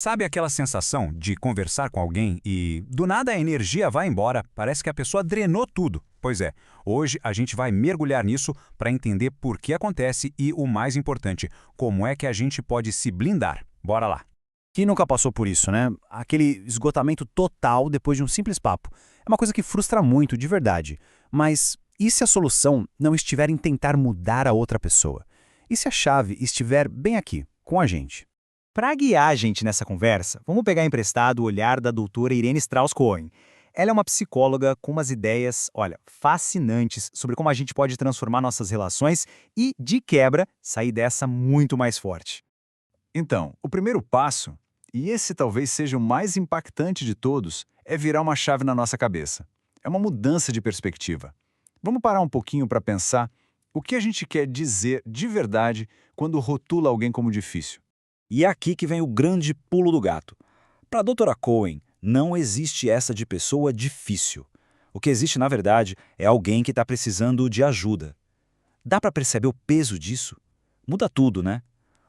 Sabe aquela sensação de conversar com alguém e do nada a energia vai embora, parece que a pessoa drenou tudo? Pois é, hoje a gente vai mergulhar nisso para entender por que acontece e, o mais importante, como é que a gente pode se blindar. Bora lá! Quem nunca passou por isso, né? Aquele esgotamento total depois de um simples papo. É uma coisa que frustra muito, de verdade. Mas e se a solução não estiver em tentar mudar a outra pessoa? E se a chave estiver bem aqui, com a gente? Para guiar a gente nessa conversa, vamos pegar emprestado o olhar da doutora Irene Strauss-Cohen. Ela é uma psicóloga com umas ideias, olha, fascinantes sobre como a gente pode transformar nossas relações e, de quebra, sair dessa muito mais forte. Então, o primeiro passo, e esse talvez seja o mais impactante de todos, é virar uma chave na nossa cabeça. É uma mudança de perspectiva. Vamos parar um pouquinho para pensar o que a gente quer dizer de verdade quando rotula alguém como difícil. E é aqui que vem o grande pulo do gato. Para a doutora Cohen, não existe essa de pessoa difícil. O que existe, na verdade, é alguém que está precisando de ajuda. Dá para perceber o peso disso? Muda tudo, né?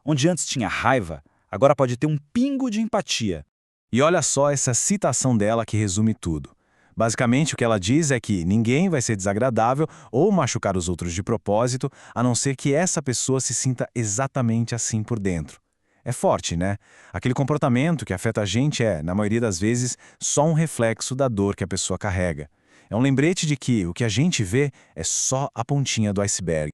Onde antes tinha raiva, agora pode ter um pingo de empatia. E olha só essa citação dela que resume tudo. Basicamente, o que ela diz é que ninguém vai ser desagradável ou machucar os outros de propósito, a não ser que essa pessoa se sinta exatamente assim por dentro. É forte, né? Aquele comportamento que afeta a gente é, na maioria das vezes, só um reflexo da dor que a pessoa carrega. É um lembrete de que o que a gente vê é só a pontinha do iceberg.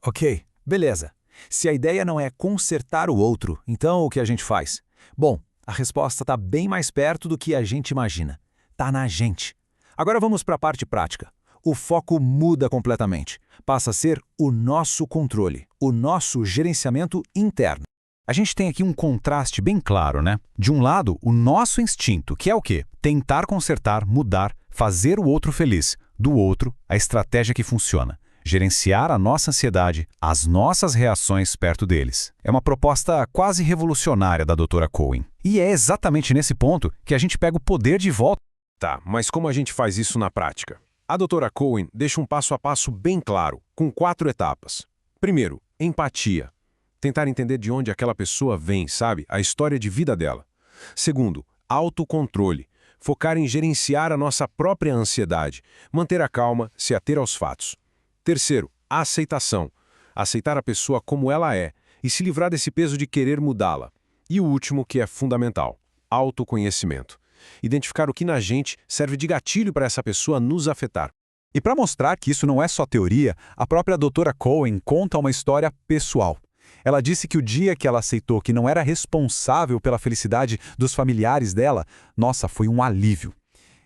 Ok, beleza. Se a ideia não é consertar o outro, então o que a gente faz? Bom, a resposta está bem mais perto do que a gente imagina. Está na gente. Agora vamos para a parte prática. O foco muda completamente. Passa a ser o nosso controle, o nosso gerenciamento interno. A gente tem aqui um contraste bem claro, né? De um lado, o nosso instinto, que é o quê? Tentar consertar, mudar, fazer o outro feliz. Do outro, a estratégia que funciona. Gerenciar a nossa ansiedade, as nossas reações perto deles. É uma proposta quase revolucionária da doutora Cohen. E é exatamente nesse ponto que a gente pega o poder de volta. Tá, mas como a gente faz isso na prática? A doutora Cohen deixa um passo a passo bem claro, com 4 etapas. Primeiro, empatia. Tentar entender de onde aquela pessoa vem, sabe? A história de vida dela. Segundo, autocontrole. Focar em gerenciar a nossa própria ansiedade. Manter a calma, se ater aos fatos. Terceiro, aceitação. Aceitar a pessoa como ela é e se livrar desse peso de querer mudá-la. E o último, que é fundamental, autoconhecimento. Identificar o que na gente serve de gatilho para essa pessoa nos afetar. E para mostrar que isso não é só teoria, a própria doutora Cohen conta uma história pessoal. Ela disse que o dia que ela aceitou que não era responsável pela felicidade dos familiares dela, nossa, foi um alívio.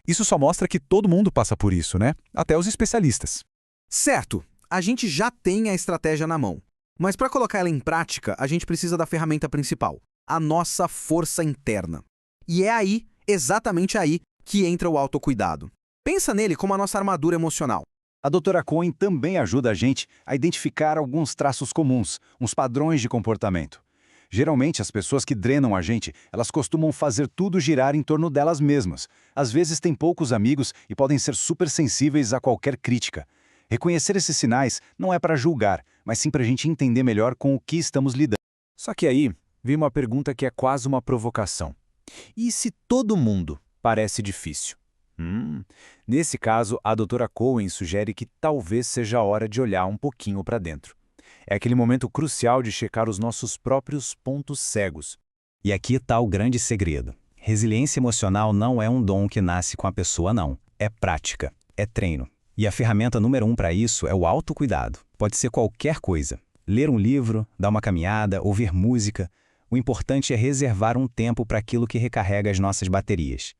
Isso só mostra que todo mundo passa por isso, né? Até os especialistas. Certo, a gente já tem a estratégia na mão. Mas para colocar ela em prática, a gente precisa da ferramenta principal, a nossa força interna. E é aí, exatamente aí, que entra o autocuidado. Pensa nele como a nossa armadura emocional. A doutora Cohen também ajuda a gente a identificar alguns traços comuns, uns padrões de comportamento. Geralmente, as pessoas que drenam a gente, elas costumam fazer tudo girar em torno delas mesmas. Às vezes têm poucos amigos e podem ser super sensíveis a qualquer crítica. Reconhecer esses sinais não é para julgar, mas sim para a gente entender melhor com o que estamos lidando. Só que aí vem uma pergunta que é quase uma provocação. E se todo mundo parece difícil? Nesse caso, a doutora Cohen sugere que talvez seja a hora de olhar um pouquinho para dentro. É aquele momento crucial de checar os nossos próprios pontos cegos. E aqui está o grande segredo. Resiliência emocional não é um dom que nasce com a pessoa, não. É prática, é treino. E a ferramenta número 1 para isso é o autocuidado. Pode ser qualquer coisa. Ler um livro, dar uma caminhada, ouvir música. O importante é reservar um tempo para aquilo que recarrega as nossas baterias.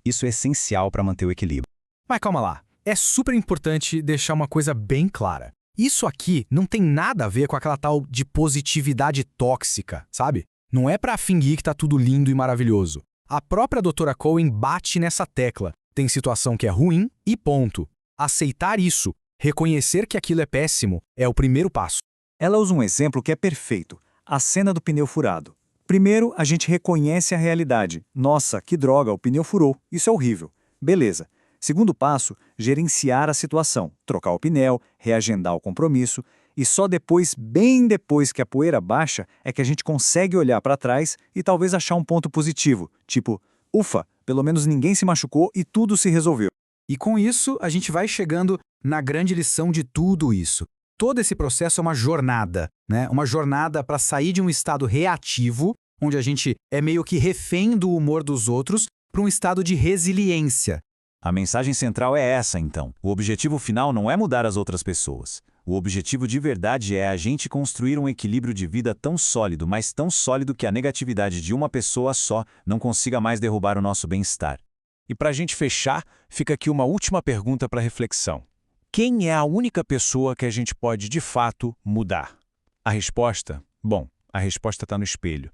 Isso é essencial para manter o equilíbrio. Mas calma lá, é super importante deixar uma coisa bem clara. Isso aqui não tem nada a ver com aquela tal de positividade tóxica, sabe? Não é para fingir que tá tudo lindo e maravilhoso. A própria doutora Cohen bate nessa tecla. Tem situação que é ruim e ponto. Aceitar isso, reconhecer que aquilo é péssimo, é o primeiro passo. Ela usa um exemplo que é perfeito, a cena do pneu furado. Primeiro, a gente reconhece a realidade. Nossa, que droga, o pneu furou. Isso é horrível. Beleza. Segundo passo, gerenciar a situação. Trocar o pneu, reagendar o compromisso. E só depois, bem depois que a poeira baixa, é que a gente consegue olhar para trás e talvez achar um ponto positivo, tipo, ufa, pelo menos ninguém se machucou e tudo se resolveu. E com isso, a gente vai chegando na grande lição de tudo isso. Todo esse processo é uma jornada, né? Uma jornada para sair de um estado reativo, onde a gente é meio que refém do humor dos outros, para um estado de resiliência. A mensagem central é essa, então. O objetivo final não é mudar as outras pessoas. O objetivo de verdade é a gente construir um equilíbrio de vida tão sólido, mas tão sólido que a negatividade de uma pessoa só não consiga mais derrubar o nosso bem-estar. E para a gente fechar, fica aqui uma última pergunta para reflexão. Quem é a única pessoa que a gente pode, de fato, mudar? A resposta? Bom, a resposta está no espelho.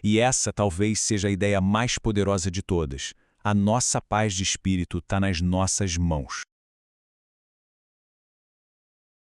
E essa talvez seja a ideia mais poderosa de todas. A nossa paz de espírito está nas nossas mãos.